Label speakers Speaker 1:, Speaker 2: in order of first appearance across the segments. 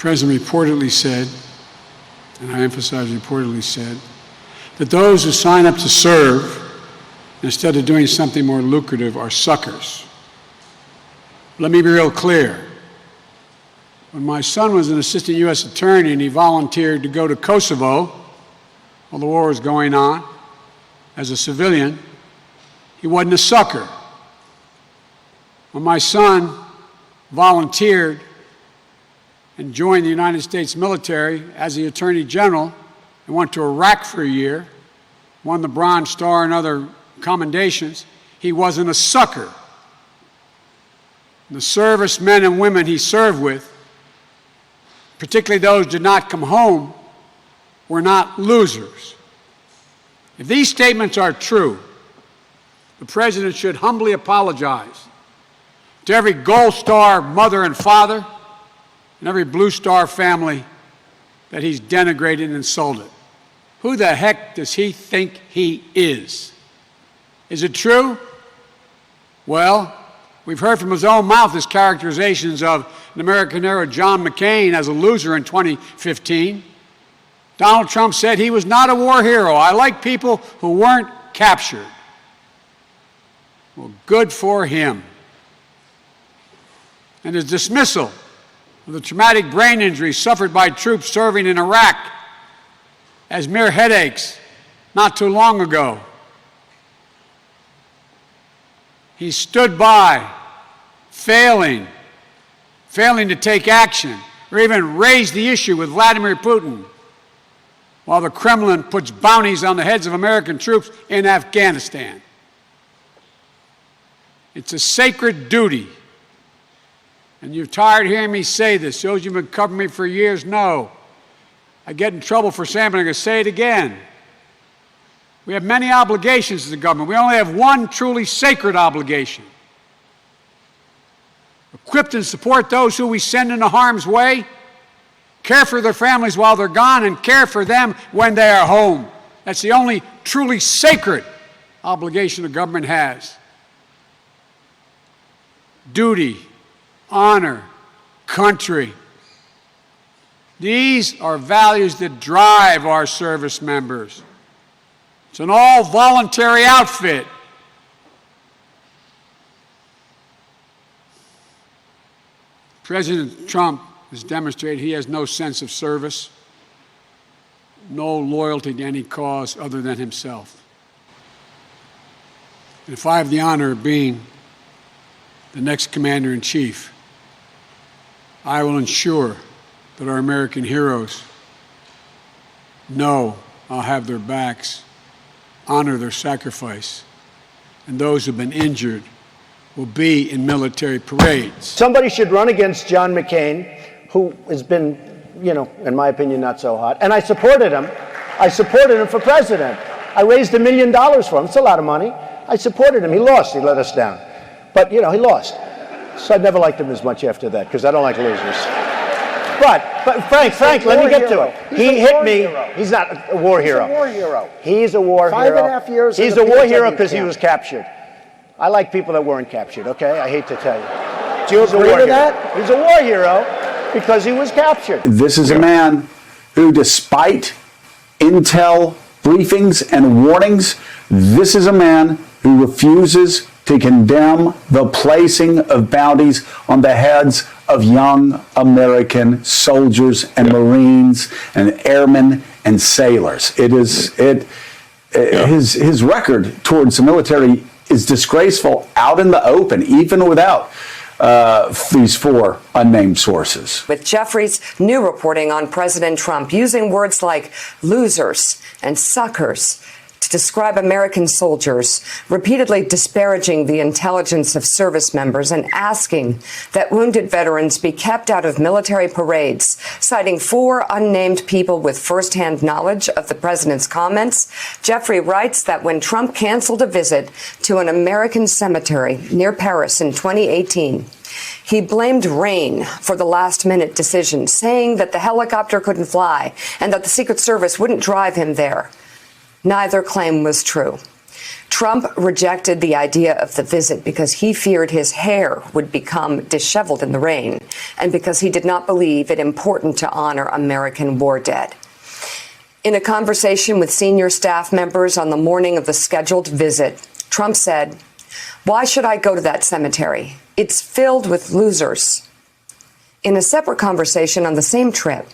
Speaker 1: President reportedly said, and I emphasize reportedly said, that those who sign up to serve instead of doing something more lucrative are suckers. Let me be real clear. When my son was an assistant U.S. attorney and he volunteered to go to Kosovo while the war was going on as a civilian, he wasn't a sucker. When my son volunteered and joined the United States military as the Attorney General and went to Iraq for a year, won the Bronze Star and other commendations, he wasn't a sucker. The servicemen and women he served with, particularly those who did not come home, were not losers. If these statements are true, the President should humbly apologize to every Gold Star mother and father and every Blue Star family that he's denigrated and insulted. Who the heck does he think he is? Is it true? Well, we've heard from his own mouth his characterizations of an American hero, John McCain, as a loser in 2015. Donald Trump said he was not a war hero. I like people who weren't captured. Well, good for him. And his dismissal of the traumatic brain injuries suffered by troops serving in Iraq as mere headaches not too long ago. He stood by, failing to take action or even raise the issue with Vladimir Putin, while the Kremlin puts bounties on the heads of American troops in Afghanistan. It's a sacred duty. And you're tired of hearing me say this. Those who've been covering me for years know. I get in trouble for saying it, but I'm going to say it again. We have many obligations as a government. We only have one truly sacred obligation. Equip and support those who we send into harm's way, care for their families while they're gone, and care for them when they are home. That's the only truly sacred obligation the government has. Duty, honor, country. These are values that drive our service members. It's an all-voluntary outfit. President Trump has demonstrated he has no sense of service, no loyalty to any cause other than himself. And if I have the honor of being the next commander-in-chief, I will ensure that our American heroes know I'll have their backs, honor their sacrifice, and those who've been injured will be in military parades.
Speaker 2: Somebody should run against John McCain, who has been, in my opinion, not so hot. And I supported him. I supported him for president. I raised $1 million for him. It's a lot of money. I supported him. He lost. He let us down. But, he lost. So I never liked him as much after that, because I don't like losers. But Frank, let me get to it. He hit me. He's not a war hero. He's a war hero. He's a war hero.
Speaker 3: 5.5 years.
Speaker 2: He's a war hero because he was captured. I like people that weren't captured, okay? I hate to tell you.
Speaker 3: Do you agree with that?
Speaker 2: He's a war hero because he was captured.
Speaker 4: This is a man who, despite intel briefings and warnings, this is a man who refuses to condemn the placing of bounties on the heads of young American soldiers and Marines and airmen and sailors. His record towards the military is disgraceful out in the open, even without these four unnamed sources.
Speaker 5: With Jeffrey's new reporting on President Trump using words like losers and suckers to describe American soldiers, repeatedly disparaging the intelligence of service members and asking that wounded veterans be kept out of military parades, citing four unnamed people with firsthand knowledge of the president's comments. Jeffrey writes that when Trump canceled a visit to an American cemetery near Paris in 2018, he blamed rain for the last-minute decision, saying that the helicopter couldn't fly and that the Secret Service wouldn't drive him there. Neither claim was true. Trump rejected the idea of the visit because he feared his hair would become disheveled in the rain and because he did not believe it important to honor American war dead. In a conversation with senior staff members on the morning of the scheduled visit, Trump said, "Why should I go to that cemetery? It's filled with losers." In a separate conversation on the same trip,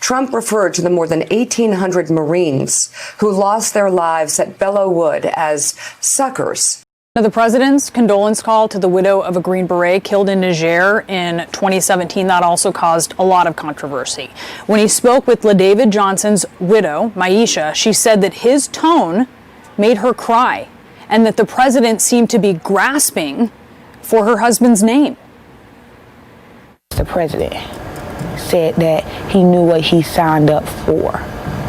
Speaker 5: Trump referred to the more than 1,800 Marines who lost their lives at Belleau Wood as suckers.
Speaker 6: The president's condolence call to the widow of a Green Beret killed in Niger in 2017, that also caused a lot of controversy. When he spoke with LaDavid Johnson's widow, Myeshia, she said that his tone made her cry and that the president seemed to be grasping for her husband's name.
Speaker 7: The president said that he knew what he signed up for,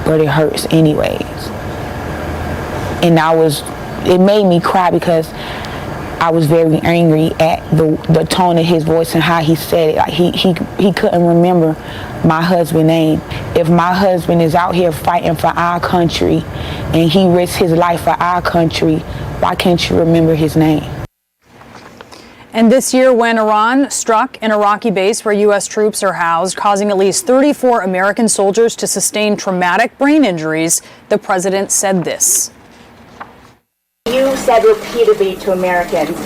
Speaker 7: but it hurts anyways. And it made me cry because I was very angry at the tone of his voice and how he said it. Like he couldn't remember my husband's name. If my husband is out here fighting for our country and he risks his life for our country, why can't you remember his name?
Speaker 6: And this year, when Iran struck an Iraqi base where U.S. troops are housed, causing at least 34 American soldiers to sustain traumatic brain injuries, the president said this.
Speaker 8: You said repeatedly to Americans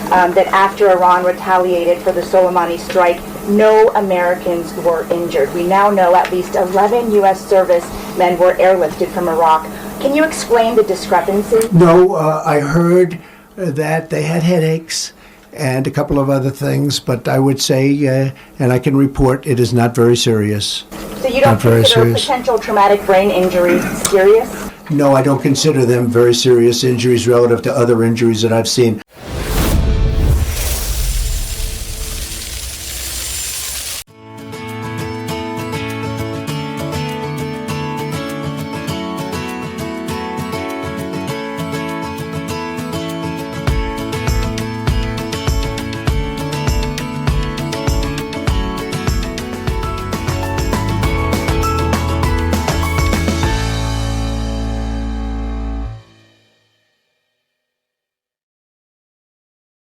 Speaker 8: that after Iran retaliated for the Soleimani strike, no Americans were injured. We now know at least 11 U.S. servicemen were airlifted from Iraq. Can you explain the discrepancy?
Speaker 3: No, I heard that they had headaches and a couple of other things, but I would say, and I can report, it is not very serious.
Speaker 8: So you don't consider potential traumatic brain injury serious?
Speaker 3: No, I don't consider them very serious injuries relative to other injuries that I've seen.